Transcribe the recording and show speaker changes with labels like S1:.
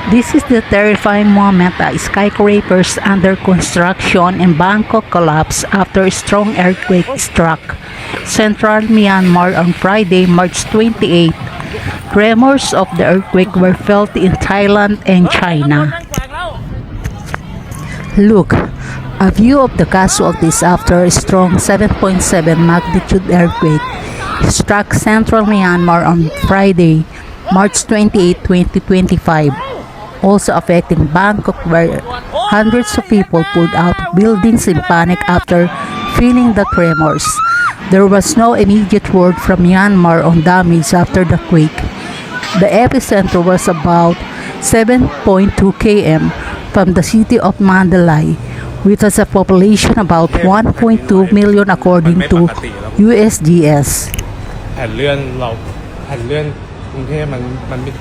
S1: This is the terrifying moment as skyscrapers under construction in Bangkok collapsed after a strong earthquake struck central Myanmar on Friday, March 28. Tremors of the earthquake were felt in Thailand and China. Look, a view of the casualties after a strong 7.7 magnitude earthquake struck central Myanmar on Friday, March 28, 2025. Also affecting Bangkok, where hundreds of people pulled out of buildings in panic after feeling the tremors. There was no immediate word from Myanmar on damage after the quake. The epicenter was about 7.2 km from the city of Mandalay, which has a population about 1.2 million according to USGS.
S2: แผ่นเลื่อนกรุงเทพมันไม่